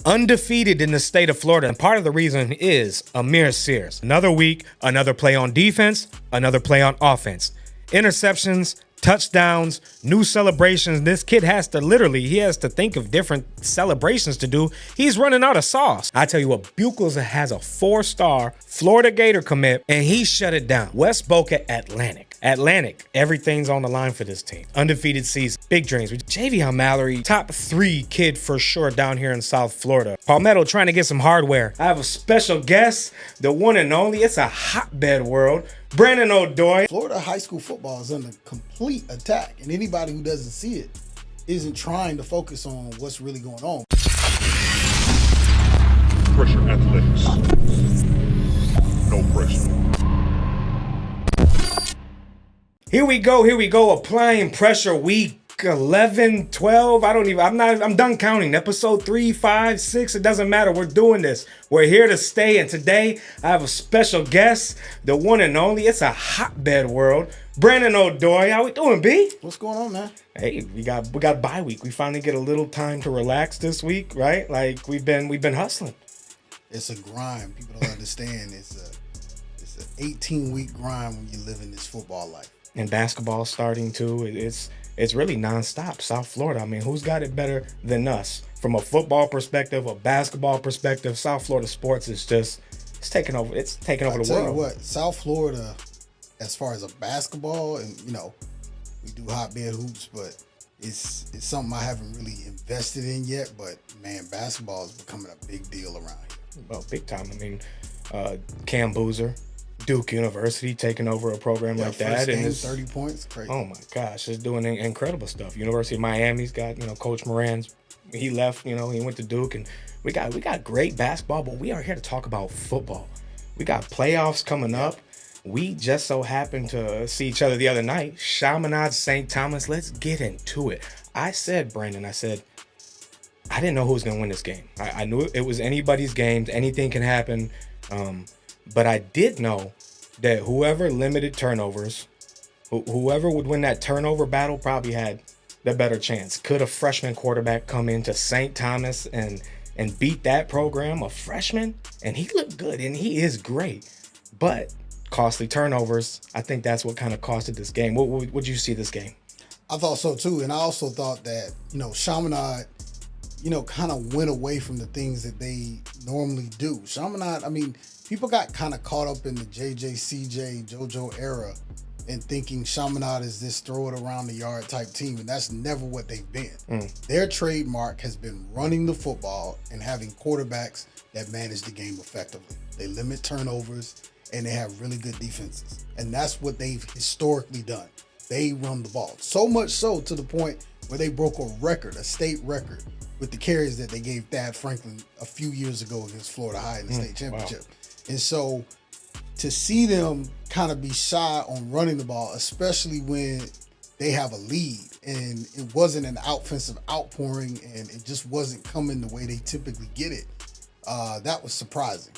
undefeated in the state of Florida. And part of the reason is Amir Sears. Another week, another play on defense, another play on offense. Interceptions, touchdowns, new celebrations. This kid has to think of different celebrations to do. He's running out of sauce. I tell you what, Buchholz has a 4-star Florida Gator commit, and he shut it down. West Boca Atlantic. Everything's on the line for this team. Undefeated season. Big dreams. Javion Mallory, top 3 kid for sure down here in South Florida. Palmetto trying to get some hardware. I have a special guest, the one and only. It's a hotbed world. Brandon Odoi. Florida high school football is under complete attack, and anybody who doesn't see it isn't trying to focus on what's really going on. Pressure athletics. No pressure. Here we go. Applying pressure week 11, 12. I'm done counting. Episode 3, 5, 6. It doesn't matter. We're doing this. We're here to stay. And today I have a special guest, the one and only. It's a hotbed world. Brandon Odoi. How we doing, B? What's going on, man? Hey, we got bye week. We finally get a little time to relax this week, right? Like we've been hustling. It's a grind. People don't understand. It's an 18-week grind when you live in this football life. And basketball starting too. It's really nonstop. South Florida. I mean, who's got it better than us? From a football perspective, a basketball perspective, South Florida sports is it's taking over. It's taking over the world. I'll tell you what, South Florida, as far as a basketball, and we do hotbed hoops, but it's something I haven't really invested in yet. But man, basketball is becoming a big deal around here. Well, big time. I mean, Cam Boozer, Duke University taking over a program like that, game, and it's 30 points, crazy. Oh my gosh, it's doing incredible stuff. University of Miami's got Coach Moran's. He left, he went to Duke, and we got great basketball, but we are here to talk about football. We got playoffs coming up. We just so happened to see each other the other night. Chaminade St. Thomas. Let's get into it. I said, Brandon, I didn't know who was gonna win this game. I knew it was anybody's game. Anything can happen. But I did know that whoever limited turnovers, whoever would win that turnover battle probably had the better chance. Could a freshman quarterback come into St. Thomas and beat that program, a freshman? And he looked good, and he is great. But costly turnovers, I think that's what kind of costed this game. Would you see this game? I thought so too, and I also thought that, Chaminade, kind of went away from the things that they normally do. Chaminade, I mean, people got kind of caught up in the JJ, CJ, JoJo era and thinking Chaminade is this throw it around the yard type team, and that's never what they've been. Their trademark has been running the football and having quarterbacks that manage the game effectively. They limit turnovers, and they have really good defenses. And that's what they've historically done. They run the ball. So much so to the point where they broke a state record, with the carries that they gave Thad Franklin a few years ago against Florida High in the state championship. Wow. And so to see them kind of be shy on running the ball, especially when they have a lead and it wasn't an offensive outpouring and it just wasn't coming the way they typically get it, that was surprising.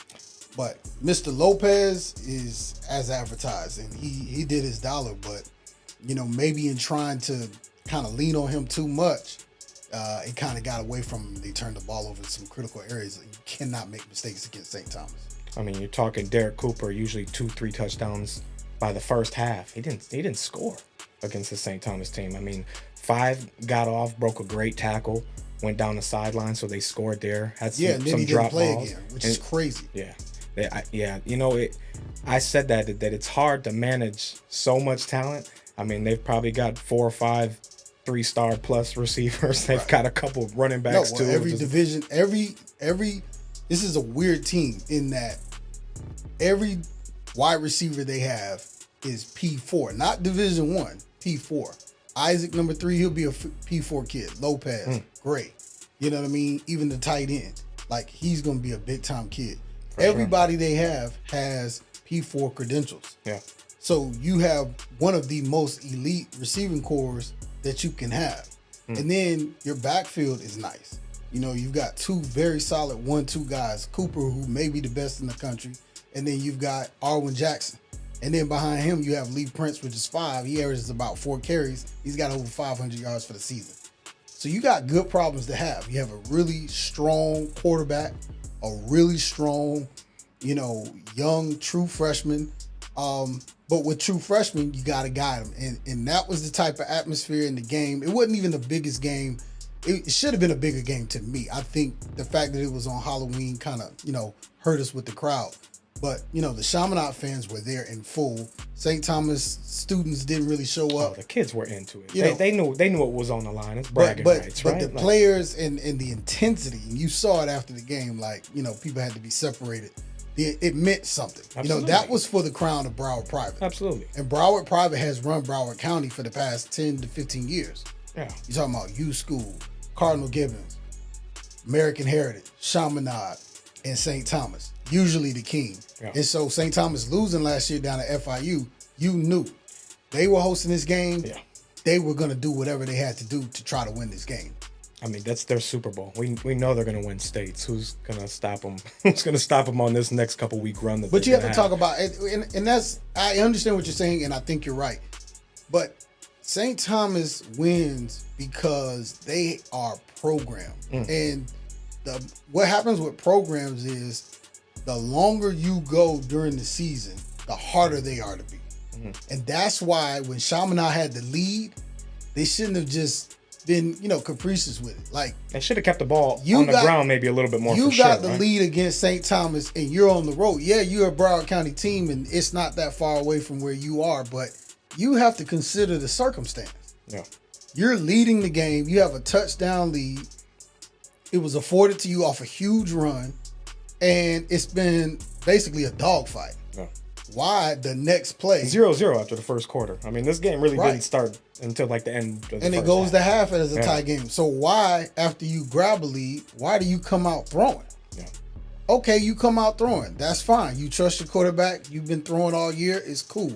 But Mr. Lopez is as advertised, and he did his dollar, but maybe in trying to kind of lean on him too much, it kind of got away from him. They turned the ball over in some critical areas. You cannot make mistakes against St. Thomas. I mean, you're talking Derek Cooper, usually 2-3 touchdowns by the first half. He didn't score against the St. Thomas team. I mean, 5 got off, broke a great tackle, went down the sideline, so they scored there. Had some, and then some he drop didn't play balls. again, which is crazy. Yeah. I said that it's hard to manage so much talent. I mean, they've probably got 4 or 5 3-star plus receivers. They've got a couple of running backs too. Every division, every this is a weird team in that every wide receiver they have is P4, not Division 1, P4. Isaac, number 3, he'll be a P4 kid. Lopez, great. You know what I mean? Even the tight end, like, he's going to be a big-time kid. Everybody they have has P4 credentials. Yeah. So you have one of the most elite receiving cores that you can have. And then your backfield is nice. You've got 2 very solid 1-2 guys. Cooper, who may be the best in the country. And then you've got Arwin Jackson. And then behind him, you have Lee Prince, which is 5. He averages about 4 carries. He's got over 500 yards for the season. So you got good problems to have. You have a really strong quarterback, a really strong, young true freshman. But with true freshmen, you got to guide them. And that was the type of atmosphere in the game. It wasn't even the biggest game. It should have been a bigger game to me. I think the fact that it was on Halloween kind of, hurt us with the crowd. But, the Chaminade fans were there in full. St. Thomas students didn't really show up. Oh, the kids were into it. They knew what was on the line. It's bragging rights, but right? the players and the intensity, and you saw it after the game, people had to be separated. It meant something. Absolutely. That was for the crown of Broward Private. Absolutely. And Broward Private has run Broward County for the past 10 to 15 years. Yeah. You're talking about U School, Cardinal Gibbons, American Heritage, Chaminade, and St. Thomas. Usually the king. Yeah. And so St. Thomas losing last year down at FIU, you knew they were hosting this game. Yeah. They were going to do whatever they had to do to try to win this game. I mean, that's their Super Bowl. We know they're going to win states. Who's going to stop them? Who's going to stop them on this next couple week run? But you have to talk about it, and that's, I understand what you're saying, and I think you're right. But St. Thomas wins because they are programmed. And what happens with programs is the longer you go during the season, the harder they are to beat. And that's why when Chaminade had the lead, they shouldn't have just been, capricious with it. Like, they should have kept the ball on the ground maybe a little bit more. You got the lead against St. Thomas, and you're on the road. Yeah, you're a Broward County team, and it's not that far away from where you are, but you have to consider the circumstance. Yeah. You're leading the game. You have a touchdown lead. It was afforded to you off a huge run, and it's been basically a dogfight. Yeah. Why the next play? 0-0 after the first quarter. I mean, this game really didn't start until like the end of the and first it goes half. to half as a tie game. So why, after you grab a lead, why do you come out throwing? Yeah. Okay, you come out throwing. That's fine. You trust your quarterback. You've been throwing all year. It's cool.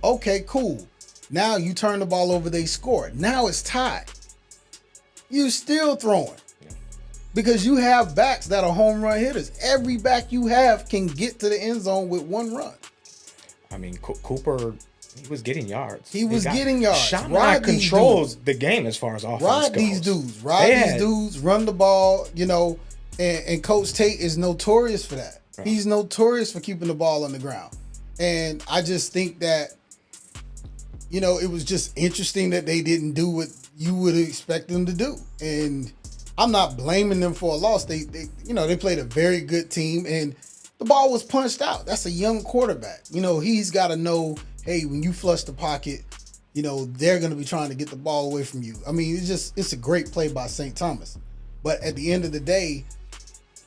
Okay, cool. Now you turn the ball over, they score. Now it's tied. You still throwing. Because you have backs that are home run hitters. Every back you have can get to the end zone with one run. I mean, Cooper, he was getting yards. He was getting yards. Chaminade controls the game as far as offense goes. These dudes. Run the ball, and Coach Tate is notorious for that. Right. He's notorious for keeping the ball on the ground. And I just think that, it was just interesting that they didn't do what you would expect them to do. And I'm not blaming them for a loss. They played a very good team, and the ball was punched out. That's a young quarterback. He's got to know, hey, when you flush the pocket, they're going to be trying to get the ball away from you. I mean, it's a great play by St. Thomas. But at the end of the day,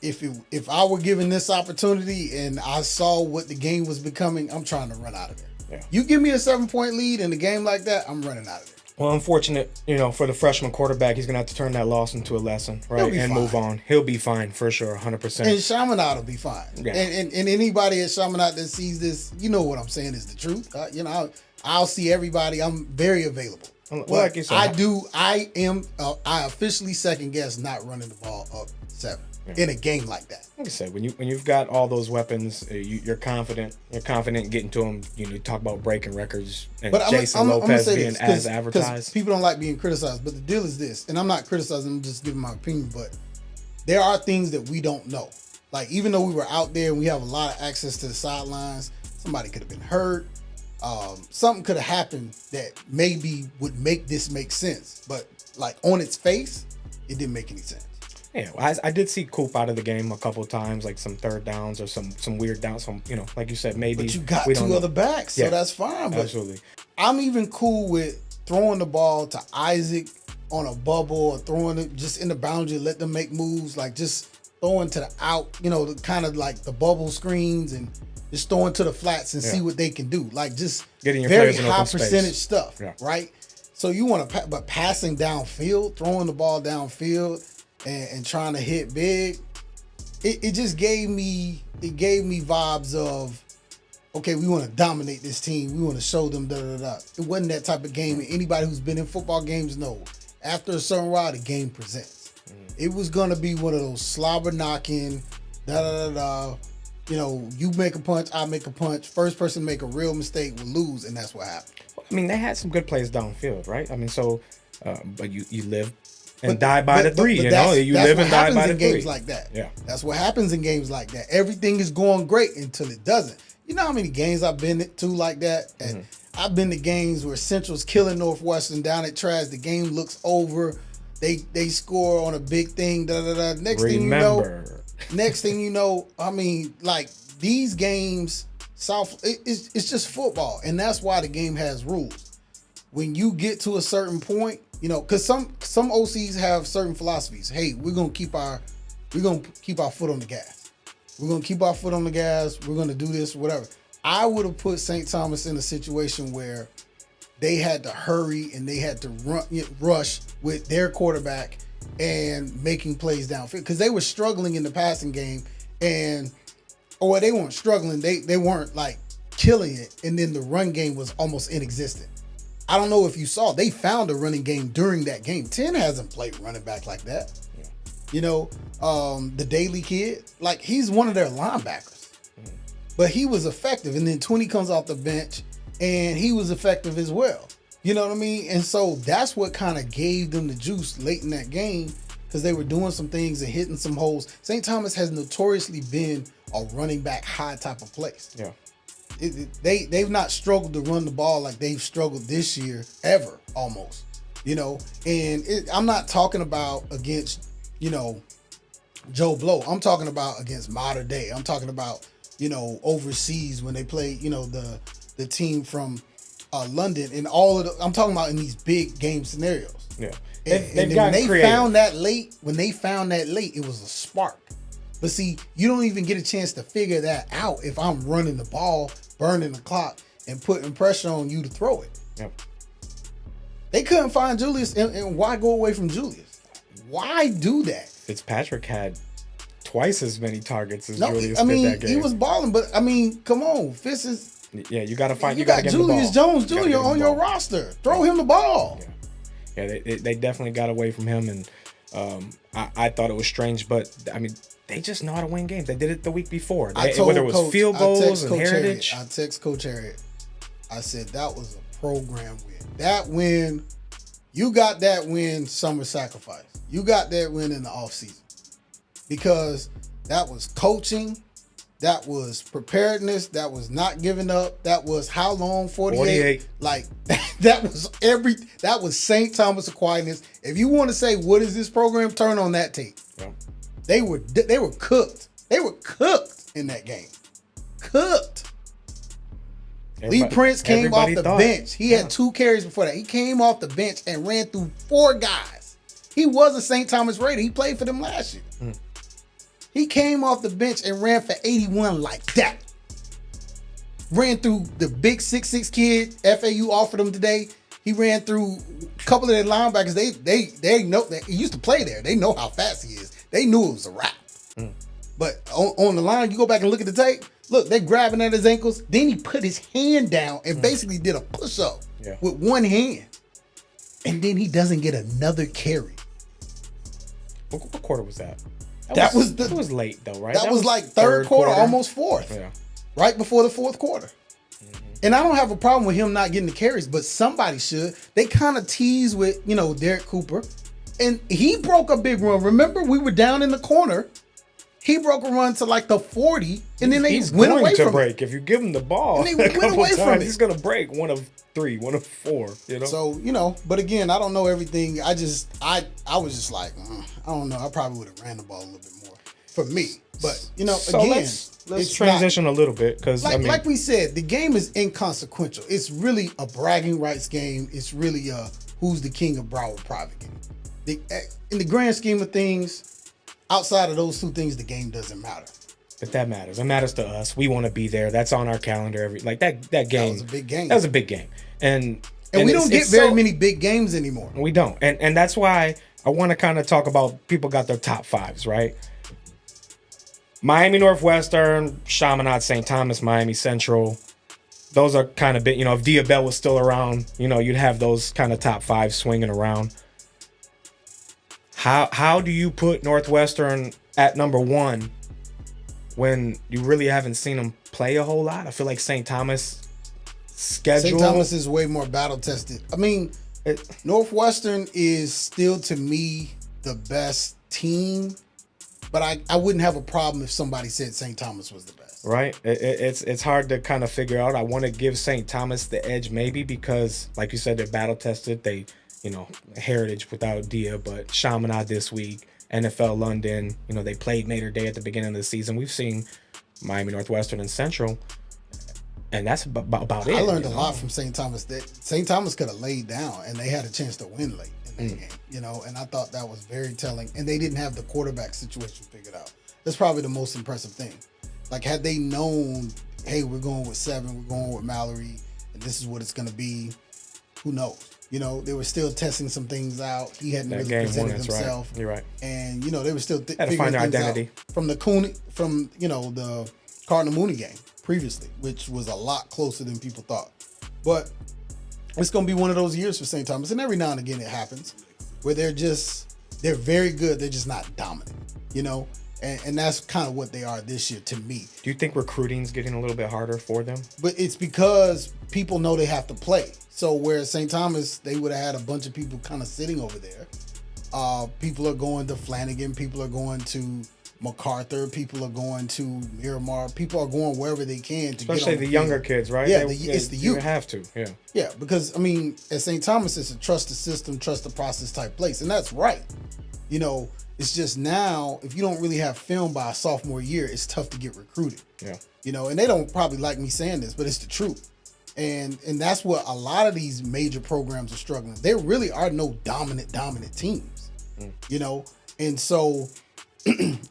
if I were given this opportunity and I saw what the game was becoming, I'm trying to run out of there. Yeah. You give me a 7-point lead in a game like that, I'm running out of there. Well, unfortunate, for the freshman quarterback, he's going to have to turn that loss into a lesson, right? And move on. He'll be fine for sure, 100%. And Chaminade will be fine. Yeah. And anybody at Chaminade that sees this, what I'm saying is the truth. I'll see everybody. I'm very available. Well, like you said, I officially second guess not running the ball up 7 in a game like that. Like I said, when you've got all those weapons, you're confident. You're confident getting to them. You talk about breaking records and Jason Lopez being as advertised. People don't like being criticized, but the deal is this, and I'm not criticizing. I'm just giving my opinion. But there are things that we don't know. Like, even though we were out there and we have a lot of access to the sidelines, somebody could have been hurt. Something could have happened that maybe would make this make sense. But like on its face, it didn't make any sense. Yeah, I did see Coop out of the game a couple of times, like some third downs or some weird downs. Some, like you said, maybe. But you got two other backs, so that's fine. But absolutely. I'm even cool with throwing the ball to Isaac on a bubble or throwing it just in the boundary, let them make moves, like just throwing to the out, kind of like the bubble screens and just throwing to the flats and see what they can do. Like just getting your very players in high open percentage space. Stuff, right? So you want to, but passing downfield, throwing the ball downfield, and trying to hit big, it just gave me vibes of, okay, we want to dominate this team. We want to show them da-da-da. It wasn't that type of game. And anybody who's been in football games know, after a certain while, the game presents. It was going to be one of those slobber knocking, da-da-da-da. You make a punch, I make a punch. First person to make a real mistake will lose, and that's what happened. I mean, they had some good plays downfield, right? I mean, so, but you live and die by the three. You know, you live and die by the three. Games like that. Yeah, that's what happens in games like that. Everything is going great until it doesn't. You know how many games I've been to like that? And I've been to games where Central's killing Northwestern down at Trash. The game looks over. They score on a big thing. Next thing you know, I mean, like these games, it's just football, and that's why the game has rules. When you get to a certain point, you know, because some OCs have certain philosophies. Hey, we're gonna keep our foot on the gas. We're going to keep our foot on the gas. We're going to do this, whatever. I would have put St. Thomas in a situation where they had to hurry and they had to rush with their quarterback and making plays downfield because they were struggling in the passing game. They weren't struggling. They weren't like killing it. And then the run game was almost inexistent. I don't know if you saw, they found a running game during that game. 10 hasn't played running back like that. You know, the Daly kid, like he's one of their linebackers, but he was effective. And then 20 comes off the bench and he was effective as well. You know what I mean? And so that's what kind of gave them the juice late in that game because they were doing some things and hitting some holes. St. Thomas has notoriously been a running back high type of place. Yeah. They've not struggled to run the ball like they've struggled this year ever almost, you know, and I'm not talking about against, you know, Joe Blow. I'm talking about against modern day. I'm talking about, you know, overseas when they play, you know, the team from London and all of I'm talking about in these big game scenarios. Yeah. And when they found that late, it was a spark. But see, you don't even get a chance to figure that out if I'm running the ball, burning the clock, and putting pressure on you to throw it. Yep. They couldn't find Julius, and why go away from Julius? Why do that? Fitzpatrick had twice as many targets as Julius did that game. He was balling, but I mean, come on, Fitz is. Yeah, you got to find. You got Julius Jones Jr. on your roster. Throw him the ball. Yeah, they definitely got away from him, and I thought it was strange, but I mean, they just know how to win games. They did it the week before. Whether it was Coach, field goals and Heritage. I text Coach Harriet. I said that was a program win. That win, you got that win. Summer sacrifice. You got that win in the offseason because that was coaching, that was preparedness, that was not giving up, that was how long? 48. Like that was St. Thomas Aquinas. If you want to say what is this program, turn on that tape. Yeah. They were cooked. They were cooked in that game. Cooked. Lee Prince came off the bench. He had 2 carries before that. He came off the bench and ran through 4 guys. He was a St. Thomas Raider. He played for them last year. He came off the bench and ran for 81 like that. Ran through the big 6'6" kid FAU offered him today. He ran through a couple of their linebackers. They know that he used to play there. They know how fast he is. They knew it was a wrap. But on the line, you go back and look at the tape. Look, they're grabbing at his ankles. Then he put his hand down and basically did a push-up with one hand. And then he doesn't get another carry. What quarter was that? That was late though, right? That was like third quarter, almost fourth. Yeah. Right before the fourth quarter. And I don't have a problem with him not getting the carries, but somebody should. They kind of tease with, you know, Derek Cooper. And he broke a big run. Remember, we were down in the corner. He broke a run to like the 40, and then they went away from break. If you give him the ball, and they went away from it. He's gonna break 1 of 3, 1 of 4. You know. So but again, I don't know everything. I was just like, I don't know. I probably would have ran the ball a little bit more for me. But so again, let's transition a little bit because like we said, the game is inconsequential. It's really a bragging rights game. It's really who's the king of Broward private game. In the grand scheme of things. Outside of those 2 things, the game doesn't matter. But that matters. It matters to us. We want to be there. That's on our calendar. That game. That was a big game. That was a big game. And we don't get very many big games anymore. We don't. And that's why I want to kind of talk about people got their top 5s, right? Miami Northwestern, Chaminade St. Thomas, Miami Central. Those are kind of big. If Diabell was still around, you'd have those kind of top 5 swinging around. How do you put Northwestern at number 1 when you really haven't seen them play a whole lot? I feel like St. Thomas schedule. St. Thomas is way more battle tested. I mean, Northwestern is still, to me, the best team, but I wouldn't have a problem if somebody said St. Thomas was the best. Right. It's hard to kind of figure out. I want to give St. Thomas the edge maybe because, like you said, they're battle tested. They, heritage without Dia, but Chaminade this week, NFL London, they played Mater Day at the beginning of the season. We've seen Miami Northwestern and Central, and that's about it. I learned a lot from St. Thomas. That St. Thomas could have laid down, and they had a chance to win late in that game, and I thought that was very telling. And they didn't have the quarterback situation figured out. That's probably the most impressive thing. Like, had they known, hey, we're going with 7, we're going with Mallory, and this is what it's going to be, who knows? They were still testing some things out. He hadn't really presented himself. Right. You're right. And, they were still had to find their identity from the the Cardinal Mooney game previously, which was a lot closer than people thought. But it's going to be one of those years for St. Thomas. And every now and again it happens where they're very good. They're just not dominant, And that's kind of what they are this year to me. Do you think recruiting's getting a little bit harder for them? But it's because people know they have to play. So where St. Thomas, they would have had a bunch of people kind of sitting over there. People are going to Flanagan. People are going to MacArthur. People are going to Miramar. People are going wherever they can to especially get on the younger kids, right? Yeah, it's the youth. You have to, yeah. Yeah, because, at St. Thomas, it's a trust the system, trust the process type place. And that's right. It's just now, if you don't really have film by a sophomore year, it's tough to get recruited. Yeah. And they don't probably like me saying this, but it's the truth. And that's what a lot of these major programs are struggling. There really are no dominant teams, And so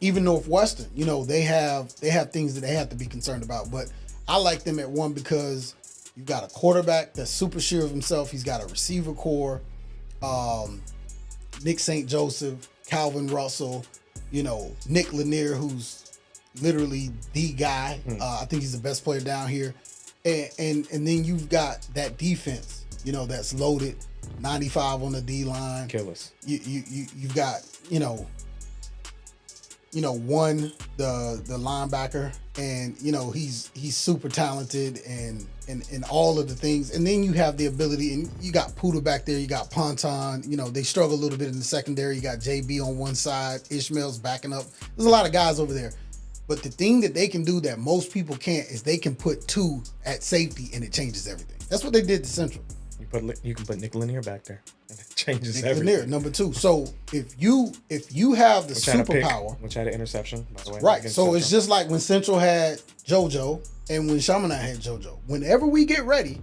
even Northwestern, they have things that they have to be concerned about. But I like them at 1 because you've got a quarterback that's super sure of himself. He's got a receiver core, Nick St. Joseph, Calvin Russell, Nick Lanier, who's literally the guy. I think he's the best player down here. And then you've got that defense, that's loaded, 95 on the D line. Killers. You've got, one the linebacker, and he's super talented and all of the things. And then you have the ability, and you got Puda back there, you got Ponton. They struggle a little bit in the secondary. You got JB on one side, Ishmael's backing up. There's a lot of guys over there. But the thing that they can do that most people can't is they can put 2 at safety and it changes everything. That's what they did to Central. You can put Nick Lanier back there and it changes Nick everything. Lanier, number 2. So if you have the superpower, which had an interception, by the way. Right. So it's just like when Central had JoJo and when Chaminade had JoJo. Whenever we get ready,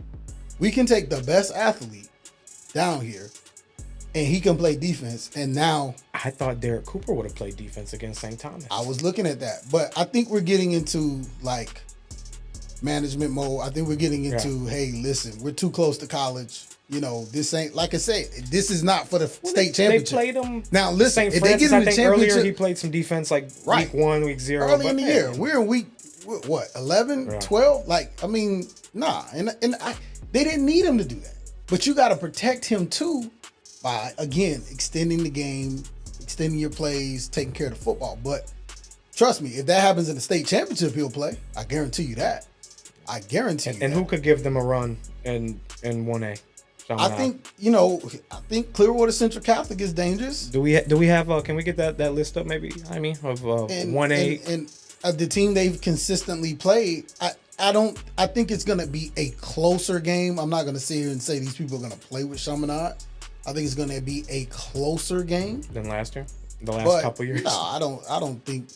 we can take the best athlete down here and he can play defense. And now I thought Derek Cooper would have played defense against St. Thomas. I was looking at that, but I think we're getting into like management mode. I think we're getting into, hey, listen, we're too close to college. This ain't, like I say, this is not for the state championship. They played him. Now listen, St. if Francis, they get him the championship, earlier he played some defense like week 1, week 0. Early in the year, we're in week 11, 12. Nah, and they didn't need him to do that. But you got to protect him too. By, again, extending the game, extending your plays, taking care of the football. But trust me, if that happens in the state championship, he'll play. I guarantee you that. And who could give them a run in 1A? I think Clearwater Central Catholic is dangerous. Do we have? Can we get that list up? Maybe of 1A and the team they've consistently played. I think it's going to be a closer game. I'm not going to sit here and say these people are going to play with Chaminade. I think it's going to be a closer game than last year. The last couple years. No, I don't think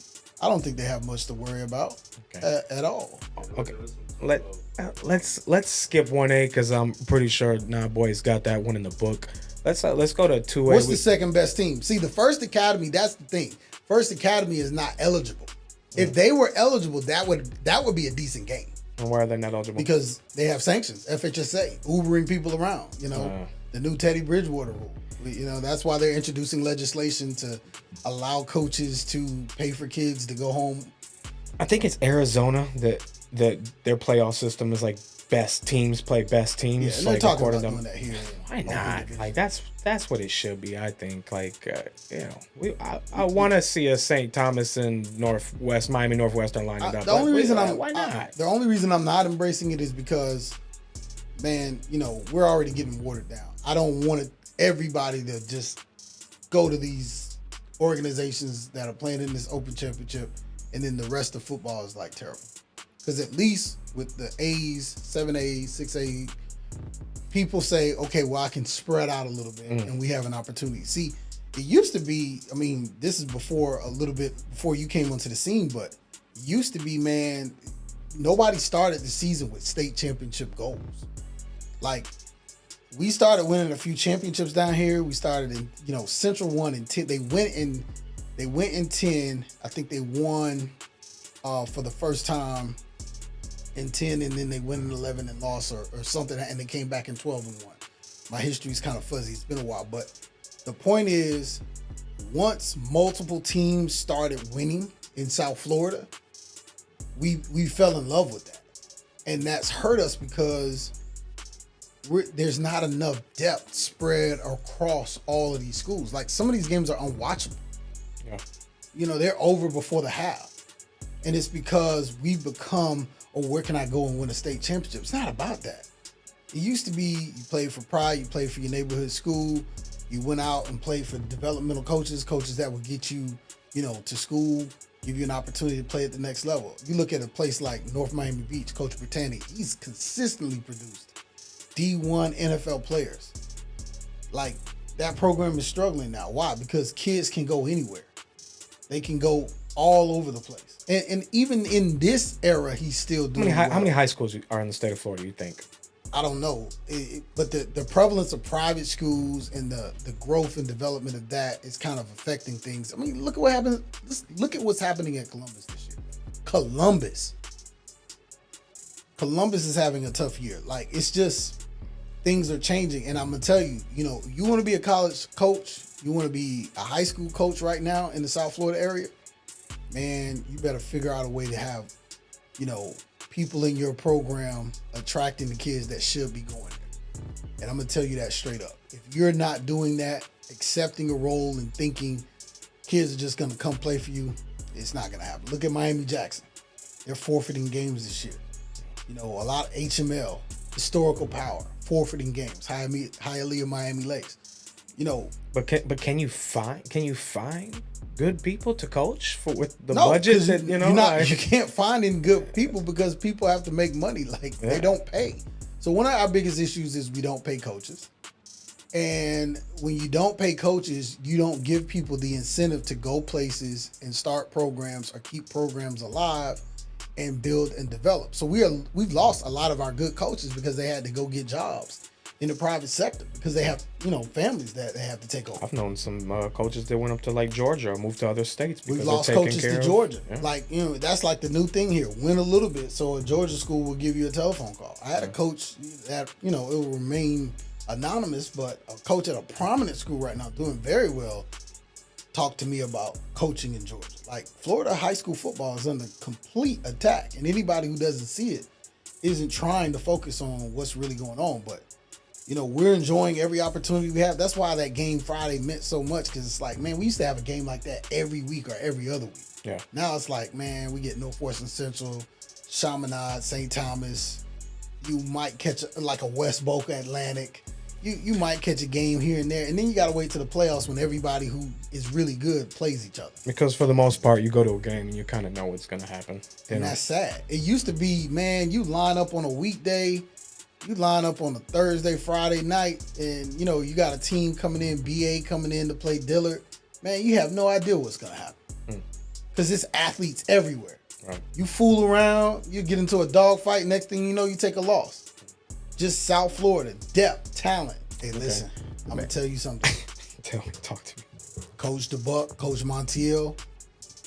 they have much to worry about at all. Okay, let's skip 1A because I'm pretty sure boys got that one in the book. Let's go to 2A. What's the second best team? See, the First Academy. That's the thing. First Academy is not eligible. If they were eligible, that would be a decent game. And why are they not eligible? Because they have sanctions, FHSA, Ubering people around. The new Teddy Bridgewater rule. That's why they're introducing legislation to allow coaches to pay for kids to go home. I think it's Arizona that their playoff system is like best teams play best teams. Yeah, and they're like, talking about doing that here. Why not? Like that's what it should be. I think I want to see a St. Thomas and Miami Northwestern lining up. The only reason I'm not embracing it is because, man, we're already getting watered down. I don't want everybody to just go to these organizations that are playing in this open championship, and then the rest of football is like terrible. Because at least with the A's, 7A, 6A, people say, okay, well, I can spread out a little bit and we have an opportunity. See, it used to be, I mean, this is before a little bit before you came onto the scene, but it used to be, man, nobody started the season with state championship goals. Like, we started winning a few championships down here. We started in, Central won in 10. They went in 10. I think they won for the first time in 10, and then they went in 11 and lost or something, and they came back in 12 and 1. My history is kind of fuzzy. It's been a while, but the point is, once multiple teams started winning in South Florida, we fell in love with that, and that's hurt us because there's not enough depth spread across all of these schools. Like, some of these games are unwatchable. Yeah. They're over before the half, and it's because we've become, where can I go and win a state championship? It's not about that. It used to be you played for pride, you played for your neighborhood school, you went out and played for developmental coaches that would get you, to school, give you an opportunity to play at the next level. You look at a place like North Miami Beach, Coach Brittany, he's consistently produced D1 NFL players. Like, that program is struggling now. Why? Because kids can go anywhere. They can go all over the place. And even in this era, he's still doing How many high schools are in the state of Florida, you think? I don't know. But the prevalence of private schools and the growth and development of that is kind of affecting things. I mean, look at what happened. Look at what's happening at Columbus this year. Columbus is having a tough year. Like, it's just, things are changing. And I'm going to tell you, you want to be a college coach, you want to be a high school coach right now in the South Florida area, man, you better figure out a way to have, people in your program attracting the kids that should be going there. And I'm going to tell you that straight up. If you're not doing that, accepting a role and thinking kids are just going to come play for you, it's not going to happen. Look at Miami Jackson. They're forfeiting games this year. A lot of HML, historical power, forfeiting games. Hialeah, Miami Lakes. But can you find good people to coach with the budget that you can't find any good people because people have to make money. Like, they don't pay. So one of our biggest issues is we don't pay coaches. And when you don't pay coaches, you don't give people the incentive to go places and start programs or keep programs alive and build and develop. So we've lost a lot of our good coaches because they had to go get jobs in the private sector because they have, families that they have to take over. I've known some coaches that went up to like Georgia or moved to other states. We've lost coaches to Georgia. Yeah. Like, that's like the new thing here. Win a little bit, so a Georgia school will give you a telephone call. I had a coach that, it will remain anonymous, but a coach at a prominent school right now doing very well talked to me about coaching in Georgia. Like, Florida high school football is under complete attack, and anybody who doesn't see it isn't trying to focus on what's really going on. But we're enjoying every opportunity we have. That's why that game Friday meant so much, because it's like, man, we used to have a game like that every week or every other week. Yeah. Now it's like, man, we get Northwestern Central, Chaminade, St. Thomas. You might catch a West Boca Atlantic. You might catch a game here and there, and then you got to wait to the playoffs when everybody who is really good plays each other. Because for the most part, you go to a game and you kind of know what's going to happen. And that's sad. It used to be, man, you line up on a weekday, you line up on a Thursday, Friday night, and, you got a team coming in, BA coming in to play Dillard. Man, you have no idea what's going to happen. Because it's athletes everywhere. Right. You fool around, you get into a dogfight, next thing you know, you take a loss. Just South Florida, depth, talent. Hey, listen, I'm going to tell you something. Talk to me. Coach DeBuck, Coach Montiel,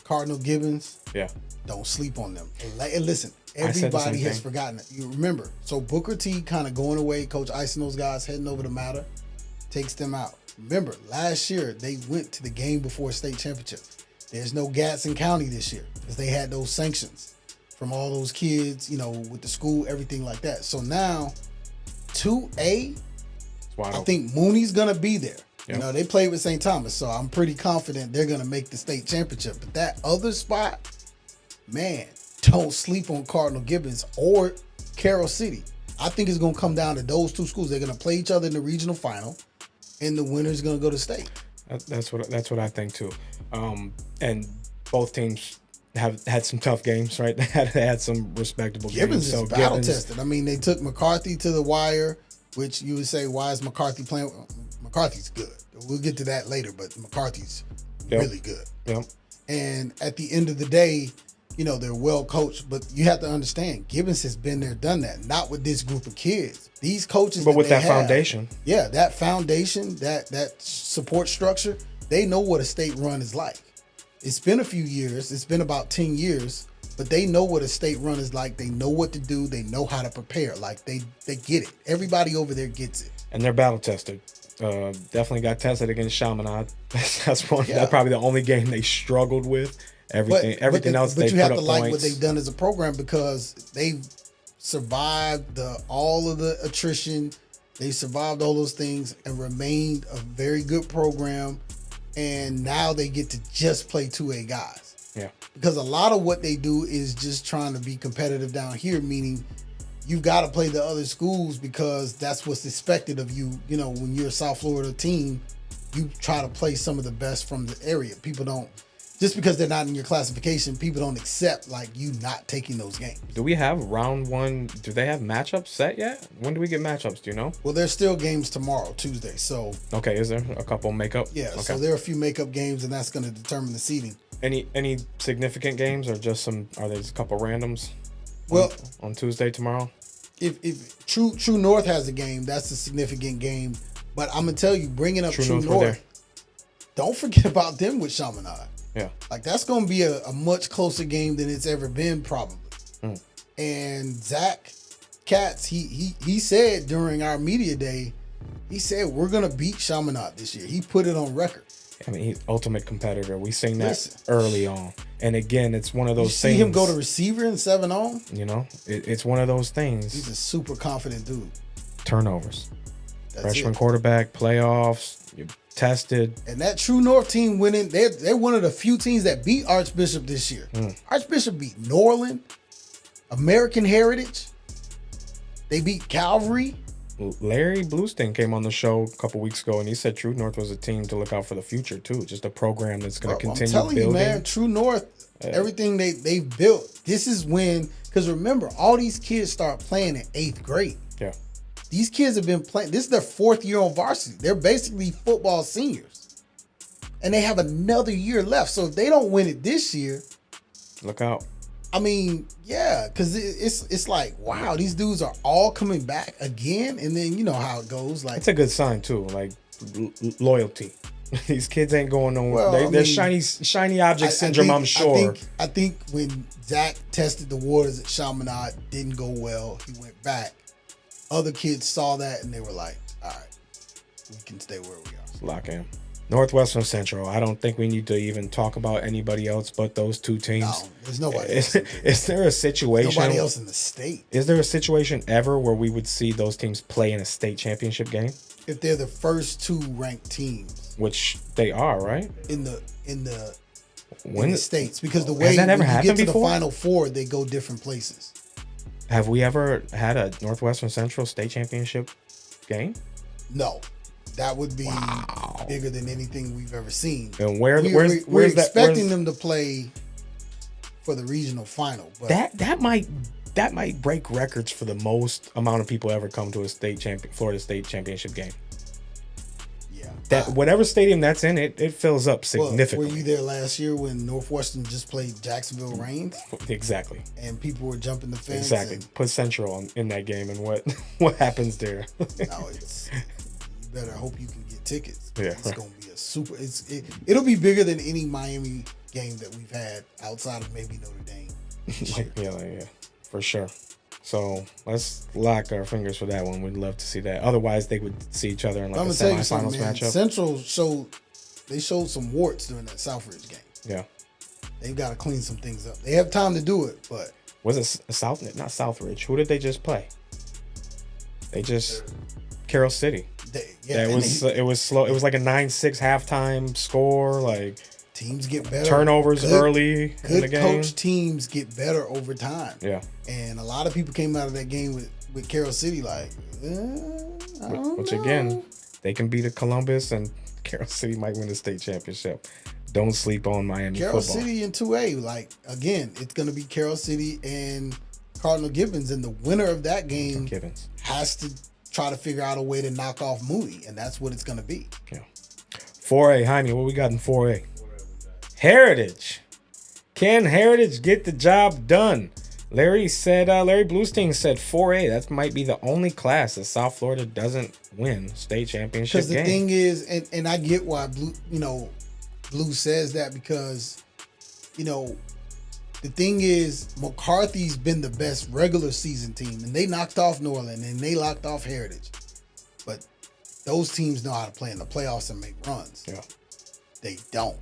Cardinal Gibbons. Yeah. Don't sleep on them. And listen, everybody has forgotten it. You remember. So Booker T kind of going away. Coach Ice and those guys heading over to Matter. Takes them out. Remember, last year they went to the game before state championship. There's no Gadsden County this year because they had those sanctions from all those kids, with the school, everything like that. So now 2A, I think Mooney's going to be there. Yep. They played with St. Thomas, so I'm pretty confident they're going to make the state championship. But that other spot, man, don't sleep on Cardinal Gibbons or Carroll City. I think it's going to come down to those two schools. They're going to play each other in the regional final, and the winner's going to go to state. That's what I think too. And both teams have had some tough games, right? They had some respectable Gibbons games. is battle tested. I mean, they took McCarthy to the wire, which you would say, why is McCarthy playing? McCarthy's good. We'll get to that later, but McCarthy's really good. Yep. And at the end of the day, you know, they're well coached, but you have to understand, Gibbons has been there, done that. Not with this group of kids. These coaches, but with that foundation, that foundation, that support structure, they know what a state run is like. It's been a few years. It's been about 10 years, but they know what a state run is like. They know what to do. They know how to prepare. Like they get it. Everybody over there gets it. And they're battle tested. Definitely got tested against Chaminade. That's one. Yeah. That's probably the only game they struggled with. Everything else they put up points. But you have to like what they've done as a program because they've survived all of the attrition. They survived all those things and remained a very good program. And now they get to just play 2A guys. Yeah. Because a lot of what they do is just trying to be competitive down here, meaning you've got to play the other schools because that's what's expected of you. You know, when you're a South Florida team, you try to play some of the best from the area. People don't, just because they're not in your classification, people don't accept like you not taking those games. Do we have round one? Do they have matchups set yet? When do we get matchups? Do you know? Well, there's still games tomorrow, Tuesday. So okay, is there a couple makeup? Yeah, okay. So there are a few makeup games, and that's going to determine the seeding. Any significant games, or just some? Are there just a couple randoms? Well, on Tuesday tomorrow. If True North has a game, that's a significant game. But I'm gonna tell you, bringing up True North, don't forget about them with Chaminade. Yeah, like that's gonna be a much closer game than it's ever been, probably. And Zach Katz, he said during our media day, he said we're gonna beat Chaminade this year. He put it on record. I mean, he's ultimate competitor. We seen that early on, and again, it's one of those things. See him go to receiver in 7-on. You know, it's one of those things. He's a super confident dude. Turnovers, freshman quarterback, playoffs. You're tested. And that True North team winning, they're one of the few teams that beat Archbishop this year. Archbishop beat Norland, American Heritage. They beat Calvary. Larry Bluestein came on the show a couple weeks ago, and he said True North was a team to look out for the future too. Just a program that's going to continue building. I'm telling you, man, True North, everything they've built. This is when, because remember, all these kids start playing in 8th grade. Yeah. These kids have been playing. This is their 4th year on varsity. They're basically football seniors, and they have another year left. So if they don't win it this year, look out. I mean, yeah, because it's like, wow, these dudes are all coming back again, and then you know how it goes. Like, it's a good sign too, like loyalty. These kids ain't going nowhere. Well, they're shiny object syndrome. I'm sure. I think when Zach tested the waters at Chaminade, didn't go well. He went back. Other kids saw that and they were like, all right, we can stay where we are. Let's lock in. Northwestern Central. I don't think we need to even talk about anybody else but those two teams. No, there's nobody else. Is there a situation? Nobody else in the state. Is there a situation ever where we would see those teams play in a state championship game? If they're the first 2 ranked teams. Which they are, right? In the states. Because the way has that ever when you get to before? the Final Four, they go different places. Have we ever had a Northwestern Central state championship game? No. That would be bigger than anything we've ever seen. And we're expecting them to play for the regional final. But that might break records for the most amount of people ever come to a Florida State championship game. Yeah. Whatever stadium that's in, it fills up significantly. Were you there last year when Northwestern just played Jacksonville Reigns? Exactly. And people were jumping the fence. Exactly. Put Central in that game, and what happens there? No, you better hope you can get tickets. Yeah. It's gonna be a super. It'll be bigger than any Miami game that we've had outside of maybe Notre Dame. Yeah, for sure. So let's lock our fingers for that one. We'd love to see that. Otherwise, they would see each other in like a semifinals matchup. Central showed some warts during that Southridge game. Yeah, they've got to clean some things up. They have time to do it, but was it not Southridge? Who did they just play? They just Carroll City. It was slow. It was like a 9-6 halftime score. Like teams get better. Turnovers early in the Good game. coach teams get better over time. Yeah. And a lot of people came out of that game with with Carroll City, like, I don't Which know. again, they can beat a Columbus, and Carroll City might win the state championship. Don't sleep on Miami Carroll football. City in 2A, like, again, it's going to be Carroll City and Cardinal Gibbons, and the winner of that game Gibbons. has to try to figure out a way to knock off Moody, and that's what it's going to be. Yeah. 4A, Jaime, what we got in 4A? Heritage. Can Heritage get the job done? Larry Bluestein said 4A. That might be the only class that South Florida doesn't win state championship Because the game. thing is, and I get why Blue says that, because, the thing is, McCarthy's been the best regular season team, and they knocked off Norland and they knocked off Heritage. But those teams know how to play in the playoffs and make runs. Yeah. They don't.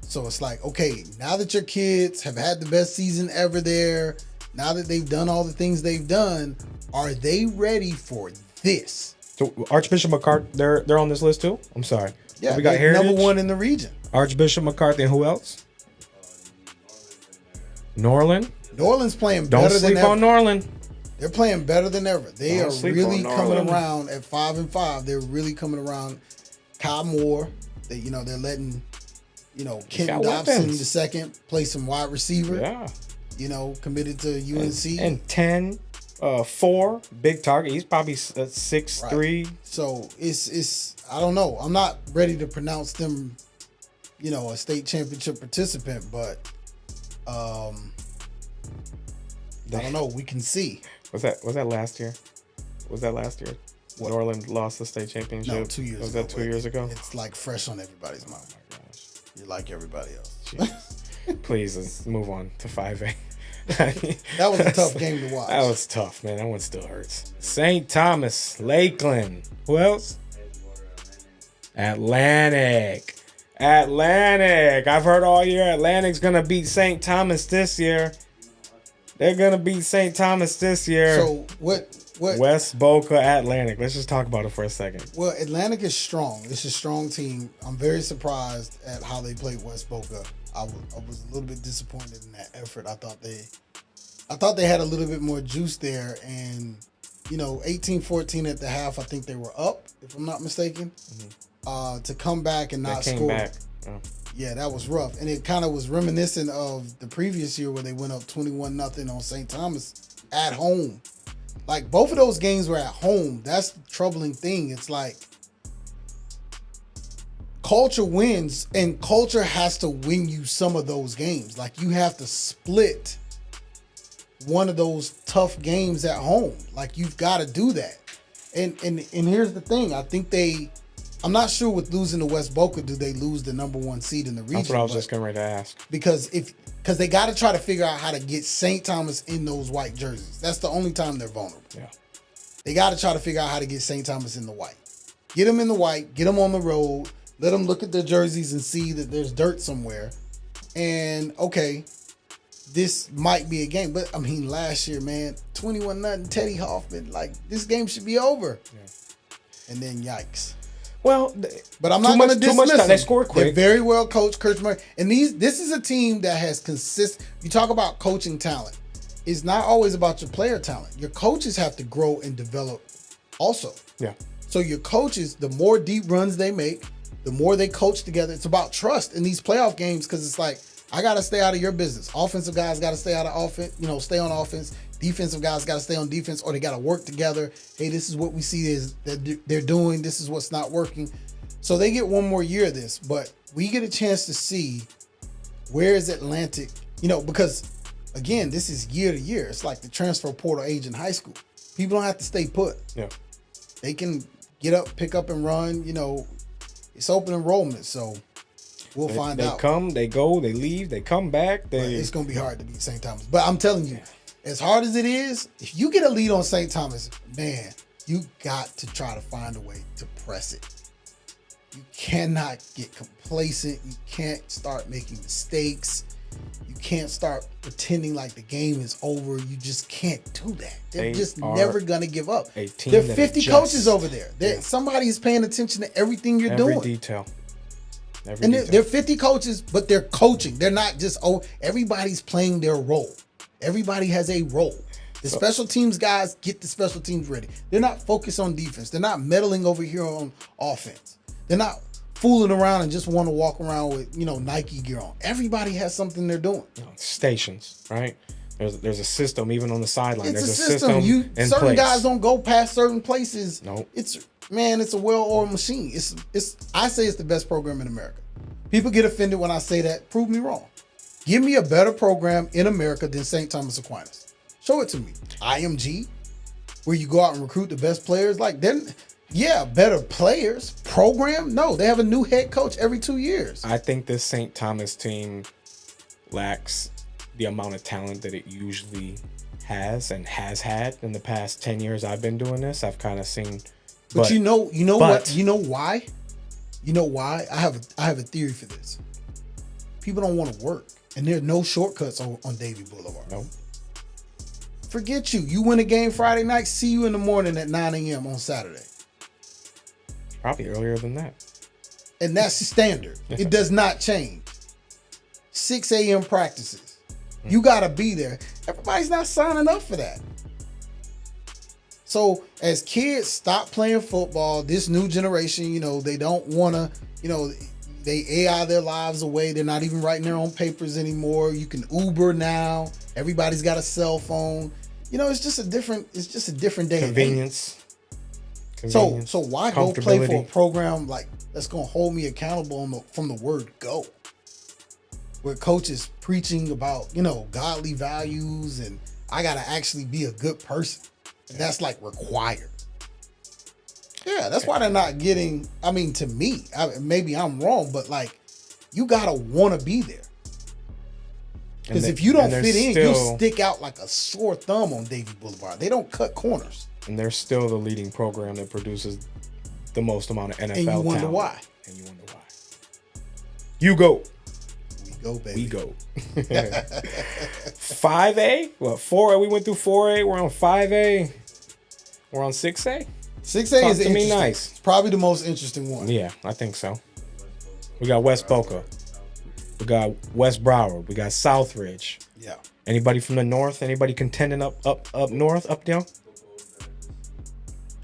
So it's like, okay, now that your kids have had the best season ever there, now that they've done all the things they've done, are they ready for this? So Archbishop McCarthy, they're on this list too? I'm sorry. Yeah, we got they're Heritage, number one in the region. Archbishop McCarthy, and who else? Norland. Norland's playing Don't better than sleep ever. on Norland. They're playing better than ever. They Don't are sleep really on coming Norland. around at 5-5. They're really coming around. Kyle Moore, they're letting, Ken got Dobson weapons. the second play some wide receiver. Yeah. Committed to UNC. And 10, 4, big target. He's probably 6'3". So it's I don't know. I'm not ready to pronounce them, a state championship participant, but I don't know. We can see. Was that last year? Was that last year? What? Norland lost the state championship. No, 2 years Was ago. that 2 years ago? It's like fresh on everybody's mind. Oh my gosh. You're like everybody else. Jeez. Please, let's move on to 5A. That was a tough game to watch. That was tough, man. That one still hurts. St. Thomas, Lakeland. Who else? Atlantic. I've heard all year Atlantic's going to beat St. Thomas this year. They're going to beat St. Thomas this year. So what? West Boca, Atlantic. Let's just talk about it for a second. Well, Atlantic is strong. It's a strong team. I'm very surprised at how they played West Boca. I was a little bit disappointed in that effort. I thought they had a little bit more juice there, and 18-14 at the half. I think they were up, if I'm not mistaken. Mm-hmm. To come back and not came score. Back. Oh. Yeah, that was rough, and it kind of was reminiscent of the previous year where they went up 21-0 on St. Thomas at home. Like, both of those games were at home. That's the troubling thing. It's like culture wins, and culture has to win you some of those games. Like, you have to split one of those tough games at home. Like, you've got to do that. And here's the thing. I think I'm not sure with losing to West Boca, do they lose the number 1 seed in the region? That's what I was just getting ready to ask. Because they got to try to figure out how to get St. Thomas in those white jerseys. That's the only time they're vulnerable. Yeah. They got to try to figure out how to get St. Thomas in the white. Get them in the white. Get them on the road. Let them look at their jerseys and see that there's dirt somewhere. And, okay, this might be a game. But, I mean, last year, man, 21-0, Teddy Hoffman, like, this game should be over. Yeah. And then, yikes. Well, but I'm not going to dismiss them. They scored quick. They're very well coached, Coach Murray. And this is a team that has you talk about coaching talent. It's not always about your player talent. Your coaches have to grow and develop also. Yeah. So your coaches, the more deep runs they make, the more they coach together. It's about trust in these playoff games, because it's like, I got to stay out of your business. Offensive guys got to stay out of offense, stay on offense. Defensive guys got to stay on defense, or they got to work together. Hey, this is what we see is that they're doing. This is what's not working. So they get one more year of this, but we get a chance to see where is Atlantic, because again, this is year to year. It's like the transfer portal age in high school. People don't have to stay put. Yeah. They can get up, pick up and run. It's open enrollment. So we'll find out. They come, they go, they leave, they come back. It's going to be hard to beat St. Thomas. But I'm telling you, as hard as it is, if you get a lead on St. Thomas, man, you got to try to find a way to press it. You cannot get complacent. You can't start making mistakes. You can't start pretending like the game is over. You just can't do that. They're just never going to give up. There are 50 coaches over there. Somebody is paying attention to everything you're doing. Every detail. They're 50 coaches, but they're coaching. They're not just, everybody's playing their role. Everybody has a role. The special teams guys get the special teams ready. They're not focused on defense. They're not meddling over here on offense. They're not fooling around and just want to walk around with, Nike gear on. Everybody has something they're doing. Stations, right? There's a system even on the sideline. It's There's a system. in Certain place. guys don't go past certain places. Nope. It's a well-oiled machine. I say it's the best program in America. People get offended when I say that. Prove me wrong. Give me a better program in America than St. Thomas Aquinas. Show it to me. IMG, where you go out and recruit the best players. Better players. Program? No, they have a new head coach every 2 years. I think this St. Thomas team lacks the amount of talent that it usually has and has had in the past 10 years I've been doing this. I've kind of seen. But you know what? You know why? You know why? I have a theory for this. People don't want to work, and there are no shortcuts on Davie Boulevard. Nope. Forget you. You win a game Friday night. See you in the morning at 9 a.m. on Saturday. Probably earlier than that. And that's standard. It does not change. 6 a.m. practices. You got to be there. Everybody's not signing up for that. So as kids stop playing football, this new generation, they don't want to, they AI their lives away. They're not even writing their own papers anymore. You can Uber now. Everybody's got a cell phone. It's just a different day. Convenience. So why go play for a program that's going to hold me accountable from the word go? Where coaches preaching about, godly values and I got to actually be a good person. And that's required. Yeah, that's why they're not getting, to me, maybe I'm wrong, but you got to want to be there. Because if you don't fit in, you'll stick out like a sore thumb on Davie Boulevard. They don't cut corners. And they're still the leading program that produces the most amount of NFL talent. And you wonder why. You go. Go, baby. We go. 5A? What, 4A? We went through 4A. We're on 5A. We're on 6A? 6A is to interesting. me nice. It's probably the most interesting one. Yeah, I think so. We got West Boca. We got West Broward. We got Southridge. Yeah. Anybody from the north? Anybody contending up north, up down?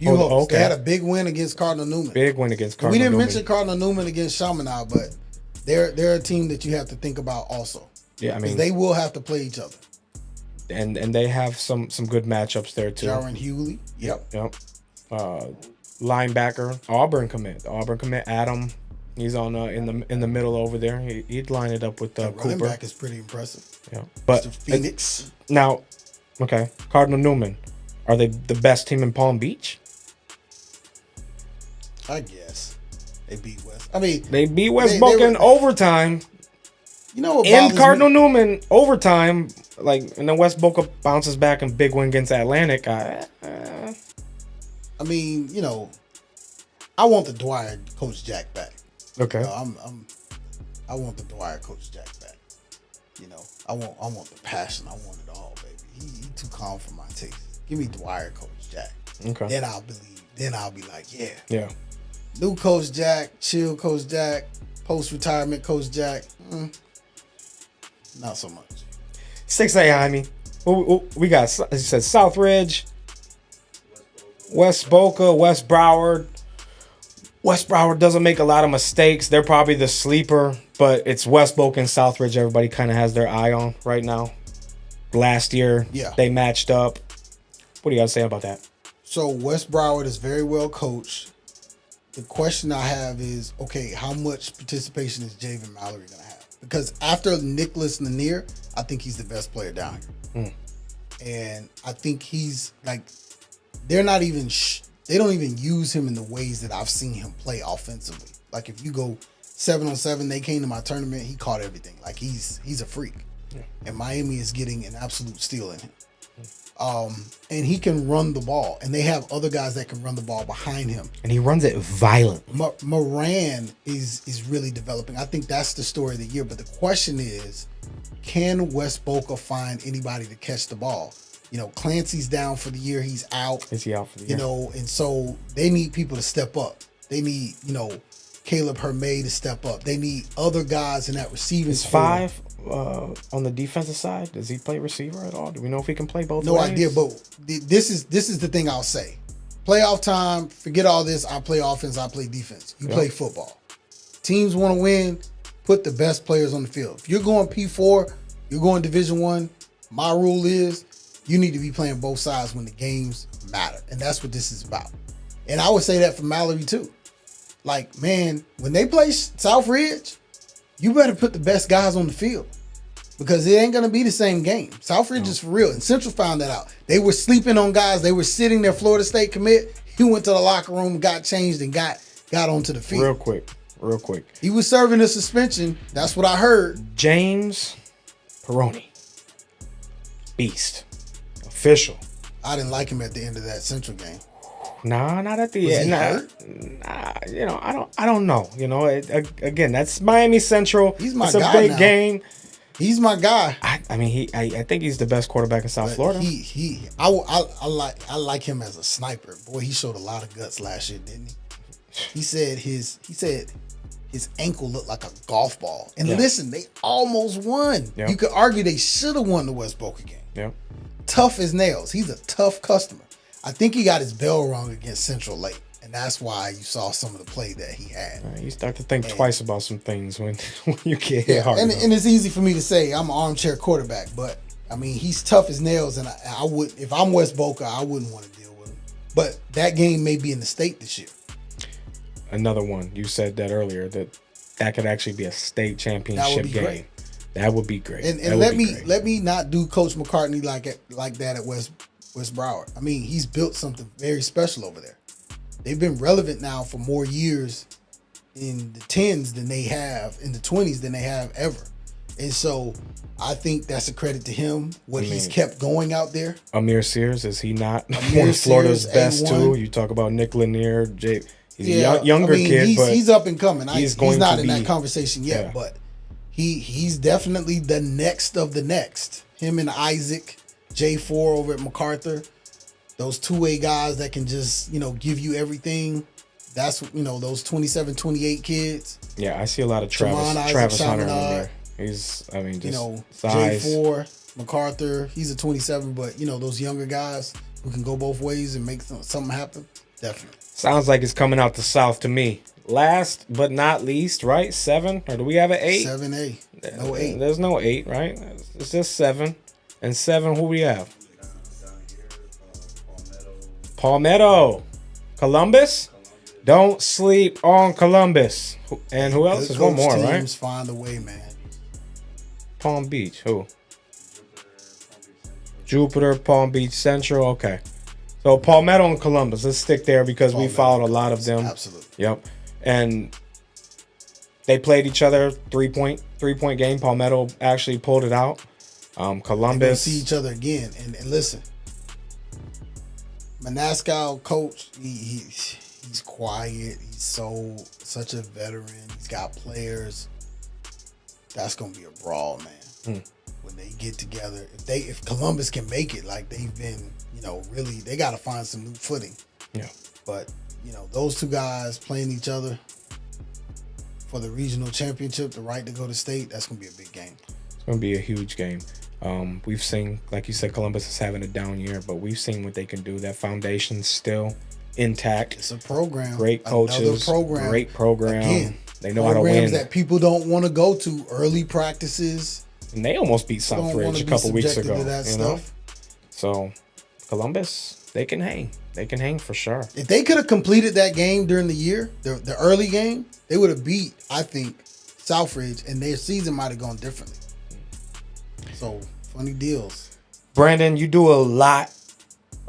Buchholz. Okay. They had a big win against Cardinal Newman. Big win against Cardinal Newman. We Newman. didn't mention Cardinal Newman against Chaminade, but they're a team that you have to think about also. Yeah, they will have to play each other. And they have some good matchups there too. Jaron Hughley. Yep. Linebacker, Auburn commit Adam. He's on in the middle over there. He'd line it up with Cooper. Running back is pretty impressive. Yeah, but Mr. Phoenix. Now, okay, Cardinal Newman, are they the best team in Palm Beach? I guess they beat West. They beat West Boca in overtime. What in Cardinal Newman overtime, and then West Boca bounces back and big win against Atlantic. I want the Dwyer Coach Jack back. Okay. I want the Dwyer Coach Jack back. I want the passion. I want it all, baby. He too calm for my taste. Give me Dwyer Coach Jack. Okay. Then I'll believe. Then I'll be like, yeah. Yeah. New Coach Jack, chill Coach Jack, post-retirement Coach Jack. Not so much. 6A, Jaime. We got, as you said, Southridge, West Boca, West Broward. West Broward doesn't make a lot of mistakes. They're probably the sleeper, but it's West Boca and Southridge everybody kind of has their eye on right now. Last year, they matched up. What do you got to say about that? So West Broward is very well coached. The question I have is, okay, how much participation is Javen Mallory going to have? Because after Nicholas Lanier, I think he's the best player down here. And I think he's they're not even, they don't even use him in the ways that I've seen him play offensively. If you go 7-on-7, they came to my tournament, he caught everything. He's a freak. Yeah. And Miami is getting an absolute steal in him. And he can run the ball, and they have other guys that can run the ball behind him. And he runs it violently. Moran is really developing. I think that's the story of the year. But the question is, can West Boca find anybody to catch the ball? Clancy's down for the year. He's out. Is he out for the year? And so they need people to step up. They need, Caleb Hermé to step up. They need other guys in that receiving Is 5 on the defensive side? Does he play receiver at all? Do we know if he can play both No ways? idea, but this is the thing I'll say. Playoff time, forget all this. I play offense, I play defense. You play football. Teams want to win, put the best players on the field. If you're going P4, you're going Division I, my rule is you need to be playing both sides when the games matter. And that's what this is about. And I would say that for Mallory too. Like, man, when they play Southridge, you better put the best guys on the field because it ain't going to be the same game. Southridge is for real. And Central found that out. They were sleeping on guys. They were sitting their Florida State commit. He went to the locker room, got changed, and got onto the field. Real quick. He was serving a suspension. That's what I heard. James Peroni. Beast. Official. I didn't like him at the end of that Central game. Nah, not at the Was end. he hurt? Nah, I don't know. Again, that's Miami Central. He's my it's a guy big now. game. He's my guy. I think he's the best quarterback in South Florida. I like him as a sniper. Boy, he showed a lot of guts last year, didn't he? He said his ankle looked like a golf ball. And listen, they almost won. Yeah. You could argue they should have won the West Boca game. Yeah. Tough as nails. He's a tough customer. I think he got his bell rung against Central late, and that's why you saw some of the play that he had. You start to think twice about some things when you get hit hard. And it's easy for me to say I'm an armchair quarterback, but I mean he's tough as nails, and I would, if I'm West Boca, I wouldn't want to deal with him. But that game may be in the state this year. Another one, you said that earlier, that could actually be a state championship game. Great. That would be great. And let me not do Coach McCartney like that at West Broward. I mean, he's built something very special over there. They've been relevant now for more years in the 10s than they have in the 20s than they have ever. And so I think that's a credit to him, he's kept going out there. Amir Sears, is he not one of Florida's best too? You talk about Nick Lanier, he's a younger kid, but he's up and coming. He's not in that conversation yet, yeah. but he's definitely the next of the next. Him and Isaac, J4 over at MacArthur, those two-way guys that can just, give you everything. That's, those 27, 28 kids. Yeah, I see a lot of Travis Hunter in there. He's, size. J4, MacArthur, he's a 27, but, those younger guys who can go both ways and make something happen, definitely. Sounds like it's coming out the South to me. Last but not least, right? 7? Or do we have an 8? 7A. No 8. There's no 8, right? It's just 7. And 7, who we have? Palmetto. Columbus? Don't sleep on Columbus. And who else? There's one more, right? Teams find a way, man. Palm Beach. Who? Jupiter, Palm Beach Central. Okay. So Palmetto and Columbus. Let's stick there because we followed a lot of them. Absolutely. Yep. And they played each other. Three-point game. Palmetto actually pulled it out. Columbus. See each other again, and listen, Manascal coach, he's quiet. He's such a veteran. He's got players. That's gonna be a brawl, man. When they get together, if Columbus can make it, like they've been, really, they got to find some new footing. Yeah. But those two guys playing each other for the regional championship, the right to go to state, that's gonna be a big game. It's going to be a huge game. We've seen, like you said, Columbus is having a down year, but we've seen what they can do. That foundation's still intact. It's a program. Great coaches. Great program. Again, they know how to win. Programs that people don't want to go to. Early practices. And they almost beat Southridge a couple weeks ago. To that stuff. So Columbus, they can hang. They can hang for sure. If they could have completed that game during the year, the early game, they would have beat, I think, Southridge, and their season might have gone differently. So, funny deals. Brandon, you do a lot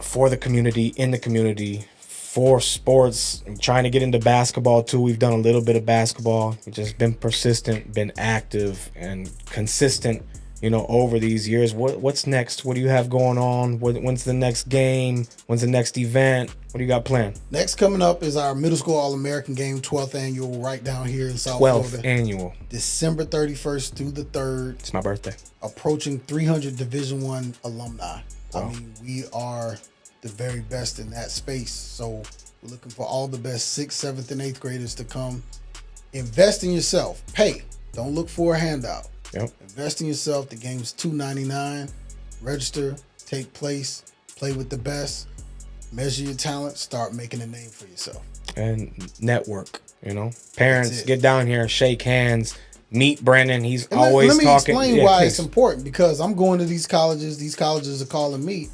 for the community, in the community, for sports. I'm trying to get into basketball too. We've done a little bit of basketball. We've just been persistent, been active, and consistent, over these years. What's next? What do you have going on? When's the next game? When's the next event? What do you got planned? Next coming up is our middle school All-American game, 12th annual, right down here in South Florida. 12th annual. December 31st through the 3rd. It's my birthday. Approaching 300 Division I alumni. Wow. I mean, we are the very best in that space. So we're looking for all the best 6th, 7th, and 8th graders to come. Invest in yourself. Pay. Don't look for a handout. Yep. Invest in yourself. The game's $2.99. Register, take place, play with the best, measure your talent, start making a name for yourself. And network, Parents, get down here, shake hands, meet Brandon. He's always talking. Let me explain why it's important, because I'm going to these colleges are calling me.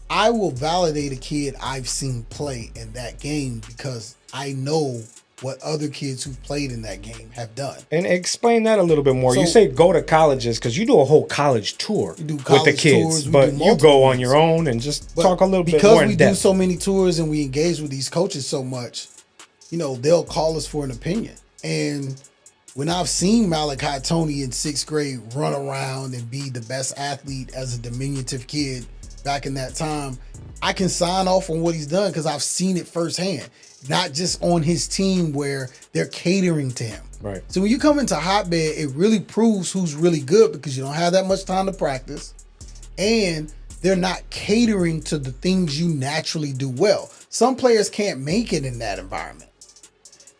I will validate a kid I've seen play in that game because I know what other kids who've played in that game have done. And explain that a little bit more. So, you say go to colleges because you do a whole college tour with the kids, but you go on your own and just talk a little bit more in depth. Because we do so many tours and we engage with these coaches so much, they'll call us for an opinion. And when I've seen Malachi Tony in 6th grade run around and be the best athlete as a diminutive kid back in that time, I can sign off on what he's done because I've seen it firsthand. Not just on his team where they're catering to him. Right. So when you come into Hotbed, it really proves who's really good because you don't have that much time to practice. And they're not catering to the things you naturally do well. Some players can't make it in that environment.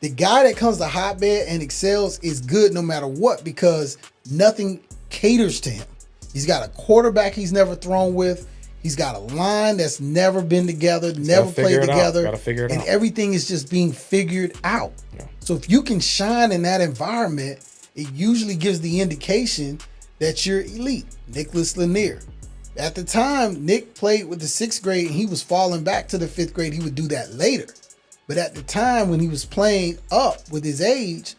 The guy that comes to Hotbed and excels is good no matter what because nothing caters to him. He's got a quarterback he's never thrown with. He's got a line that's never been together, never played together. Gotta figure it out. And everything is just being figured out. Yeah. So if you can shine in that environment, it usually gives the indication that you're elite. Nicholas Lanier. At the time, Nick played with the 6th grade and he was falling back to the 5th grade. He would do that later. But at the time when he was playing up with his age,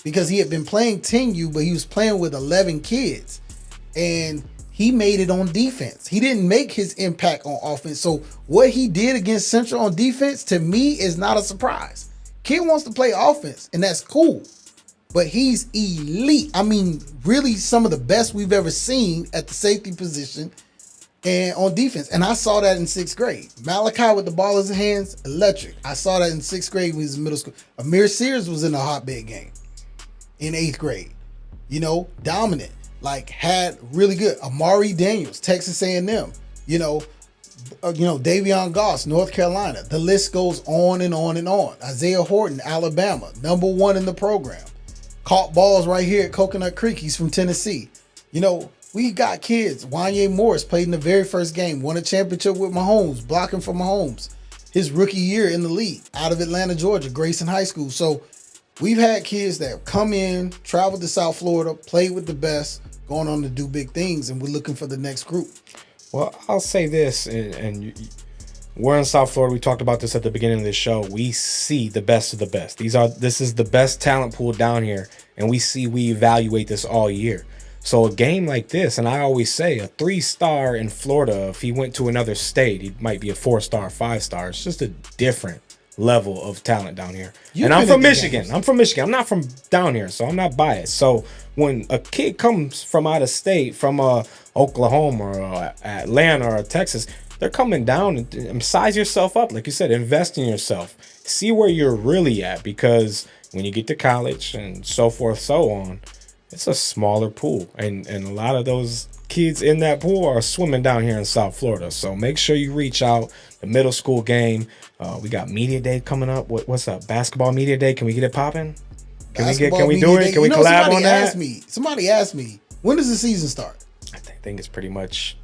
because he had been playing 10U, but he was playing with 11 kids. And he made it on defense. He didn't make his impact on offense. So what he did against Central on defense, to me, is not a surprise. Kid wants to play offense, and that's cool. But he's elite. I mean, really some of the best we've ever seen at the safety position and on defense. And I saw that in 6th grade. Malachi with the ball in his hands, electric. I saw that in 6th grade when he was in middle school. Amir Sears was in the Hotbed game in 8th grade. Dominant. Had really good. Amari Daniels, Texas A&M. Davion Goss, North Carolina. The list goes on and on and on. Isaiah Horton, Alabama, #1 in the program. Caught balls right here at Coconut Creek. He's from Tennessee. We got kids. Wanye Morris played in the very first game, won a championship with Mahomes, blocking for Mahomes. His rookie year in the league, out of Atlanta, Georgia, Grayson High School. So we've had kids that come in, traveled to South Florida, played with the best, going on to do big things, and we're looking for the next group. Well, I'll say this, and we're in South Florida. We talked about this at the beginning of the show. We see the best of the best. This is the best talent pool down here, and we evaluate this all year. So a game like this, and I always say a 3-star in Florida, if he went to another state, he might be a 4-star, 5-star. It's just a different level of talent down here. And I'm from Michigan. I'm not from down here, so I'm not biased. So when a kid comes from out of state, from Oklahoma or Atlanta or Texas, they're coming down and size yourself up. Like you said, invest in yourself. See where you're really at, because when you get to college and so forth, so on, it's a smaller pool. And a lot of those kids in that pool are swimming down here in South Florida. So make sure you reach out. The middle school game. We got media day coming up. What's up? Basketball media day. Can we get it popping? Can we do it? Can we collab on that? Somebody asked me, when does the season start? I think it's pretty much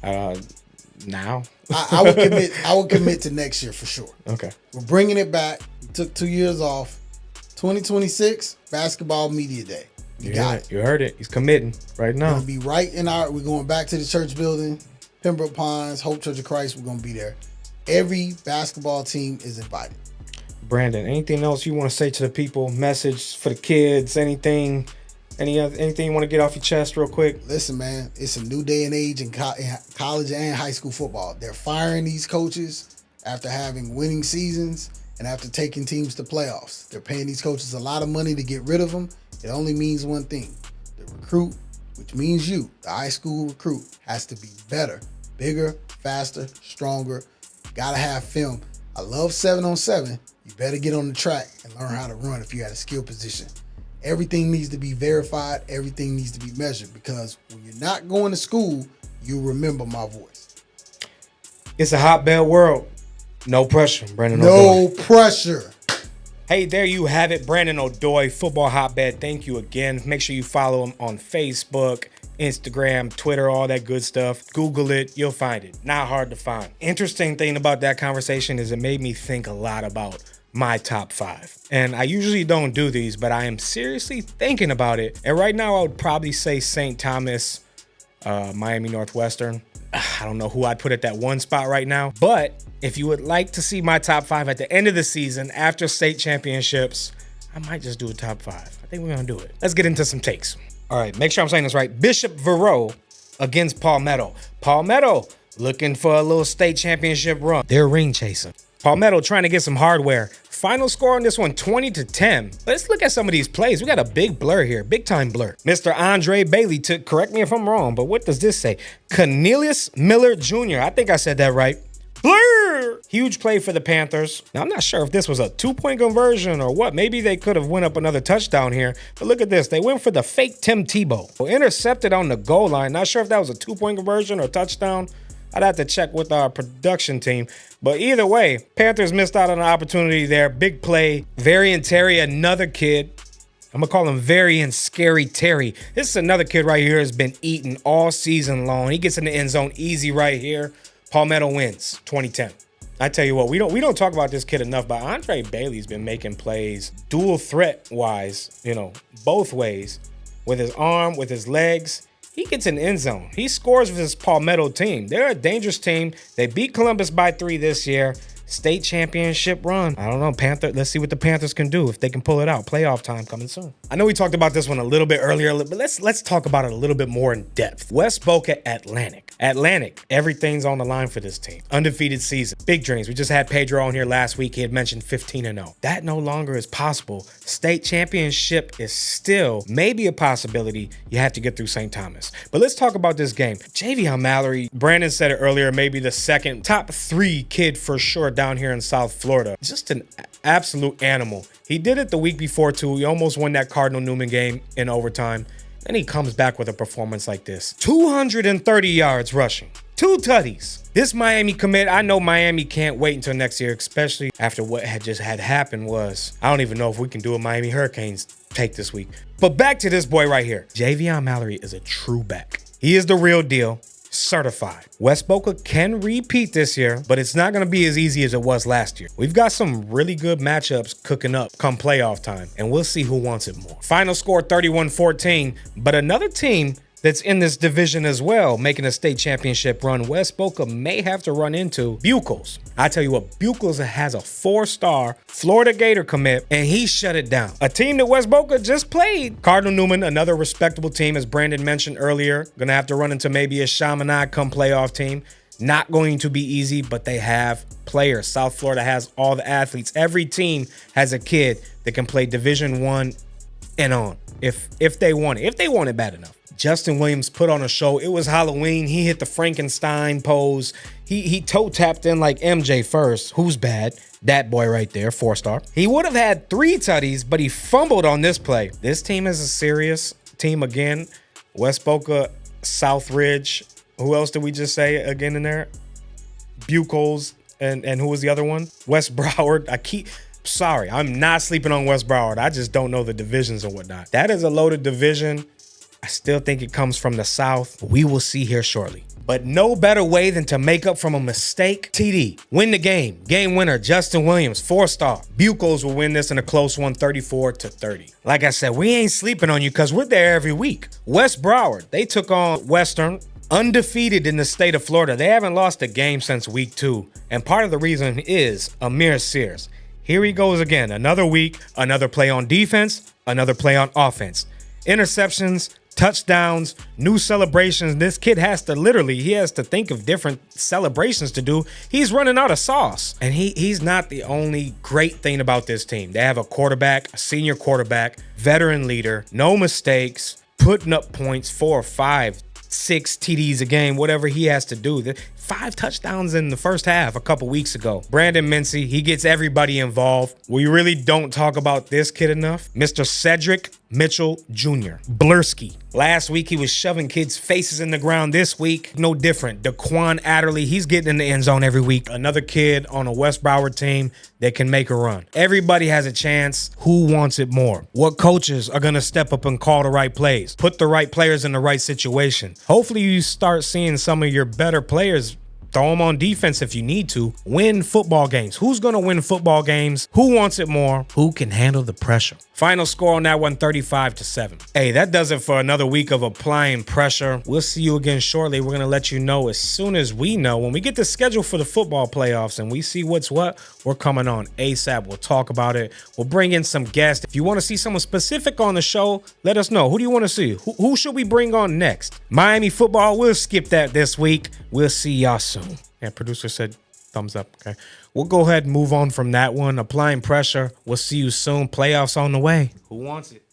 now. I would commit to next year for sure. Okay. We're bringing it back. We took 2 years off. 2026 basketball media day. You heard it. He's committing right now. We're gonna be we're going back to the church building, Pembroke Pines, Hope Church of Christ. We're gonna be there. Every basketball team is invited. Brandon, anything else you want to say to the people? Message for the kids? Anything you want to get off your chest real quick? Listen, man, it's a new day and age in college and high school football. They're firing these coaches after having winning seasons and after taking teams to playoffs. They're paying these coaches a lot of money to get rid of them. It only means one thing. The recruit, which means you, the high school recruit, has to be better, bigger, faster, stronger. Gotta have film. I love 7-on-7. You better get on the track and learn how to run if you're at a skill position. Everything needs to be verified. Everything needs to be measured, because when you're not going to school, you remember my voice. It's a hotbed world. No pressure, Brandon. No pressure. Hey, there you have it. Brandon Odoi, Football Hotbed. Thank you again. Make sure you follow him on Facebook, Instagram, Twitter, all that good stuff. Google it. You'll find it. Not hard to find. Interesting thing about that conversation is it made me think a lot about my top 5. And I usually don't do these, but I am seriously thinking about it. And right now I would probably say St. Thomas, Miami Northwestern. I don't know who I'd put at that one spot right now. But if you would like to see my top 5 at the end of the season after state championships, I might just do a top 5. I think we're going to do it. Let's get into some takes. All right, make sure I'm saying this right. Bishop Verot against Palmetto. Palmetto looking for a little state championship run. They're ring chasing. Palmetto trying to get some hardware. Final score on this one, 20-10. Let's look at some of these plays. We got a big blur here, big time blur. Mr. Andre Bailey took, correct me if I'm wrong, but what does this say? Cornelius Miller Jr. I think I said that right. Blur! Huge play for the Panthers. Now, I'm not sure if this was a 2-point conversion or what. Maybe they could have went up another touchdown here. But look at this. They went for the fake Tim Tebow. Intercepted on the goal line. Not sure if that was a 2-point conversion or touchdown. I'd have to check with our production team. But either way, Panthers missed out on an opportunity there. Big play. Varian Terry, another kid. I'm going to call him Varian Scary Terry. This is another kid right here who's been eating all season long. He gets in the end zone easy right here. Palmetto wins 20-10. I tell you what, we don't talk about this kid enough, but Andre Bailey's been making plays dual threat wise, both ways. With his arm, with his legs. He gets in the end zone. He scores with his Palmetto team. They're a dangerous team. They beat Columbus by 3 this year. State championship run. I don't know, Panther. Let's see what the Panthers can do if they can pull it out. Playoff time coming soon. I know we talked about this one a little bit earlier, but let's talk about it a little bit more in depth. West Boca Atlantic. Everything's on the line for this team. Undefeated season. Big dreams. We just had Pedro on here last week. He had mentioned 15-0. That no longer is possible. State championship is still maybe a possibility. You have to get through St. Thomas. But let's talk about this game. Javion Mallory, Brandon said it earlier, maybe the second top 3 kid for sure down here in South Florida. Just an absolute animal. He did it the week before too. He almost won that Cardinal Newman game in overtime. Then he comes back with a performance like this. 230 yards rushing. 2 tutties. This Miami commit, I know Miami can't wait until next year, especially after what had happened was, I don't even know if we can do a Miami Hurricanes take this week. But back to this boy right here. Javion Mallory is a true back. He is the real deal. Certified. West Boca can repeat this year, but it's not going to be as easy as it was last year. We've got some really good matchups cooking up come playoff time, and we'll see who wants it more. Final score 31-14, but another team that's in this division as well, making a state championship run, West Boca may have to run into Buchholz. I tell you what, Buchholz has a 4-star Florida Gator commit, and he shut it down. A team that West Boca just played. Cardinal Newman, another respectable team, as Brandon mentioned earlier. Gonna have to run into maybe a Chaminade come playoff team. Not going to be easy, but they have players. South Florida has all the athletes. Every team has a kid that can play Division I and on, if they want it bad enough. Justin Williams put on a show. It was Halloween. He hit the Frankenstein pose. He toe tapped in like MJ first. Who's bad? That boy right there, 4-star. He would have had 3 tutties, but he fumbled on this play. This team is a serious team again. West Boca, Southridge. Who else did we just say again in there? Buchholz, and who was the other one? West Broward. Sorry, I'm not sleeping on West Broward. I just don't know the divisions and whatnot. That is a loaded division. I still think it comes from the South. We will see here shortly. But no better way than to make up from a mistake. TD, win the game. Game winner, Justin Williams, 4-star. Buchholz will win this in a close one, 34-30. Like I said, we ain't sleeping on you because we're there every week. West Broward, they took on Western, undefeated in the state of Florida. They haven't lost a game since week 2. And part of the reason is Amir Sears. Here he goes again. Another week, another play on defense, another play on offense. Interceptions, touchdowns, new celebrations. This kid has to think of different celebrations to do. He's running out of sauce. And he's not the only great thing about this team. They have a quarterback, a senior quarterback, veteran leader, no mistakes, putting up points, 4, 5, 6 TDs a game, whatever he has to do. 5 touchdowns in the first half a couple weeks ago. Brandon Mincy, he gets everybody involved. We really don't talk about this kid enough. Mr. Cedric Mitchell Jr. Blurski. Last week, he was shoving kids' faces in the ground. This week, no different. Daquan Adderley, he's getting in the end zone every week. Another kid on a West Broward team that can make a run. Everybody has a chance. Who wants it more? What coaches are going to step up and call the right plays? Put the right players in the right situation. Hopefully, you start seeing some of your better players throw them on defense if you need to. Win football games. Who's going to win football games? Who wants it more? Who can handle the pressure? Final score on that one, 35-7. Hey, that does it for another week of applying pressure. We'll see you again shortly. We're going to let you know as soon as we know. When we get the schedule for the football playoffs and we see what's what, we're coming on ASAP. We'll talk about it. We'll bring in some guests. If you want to see someone specific on the show, let us know. Who do you want to see? Who should we bring on next? Miami football, we'll skip that this week. We'll see y'all soon. Yeah, producer said thumbs up. Okay. We'll go ahead and move on from that one. Applying pressure. We'll see you soon. Playoffs on the way. Who wants it?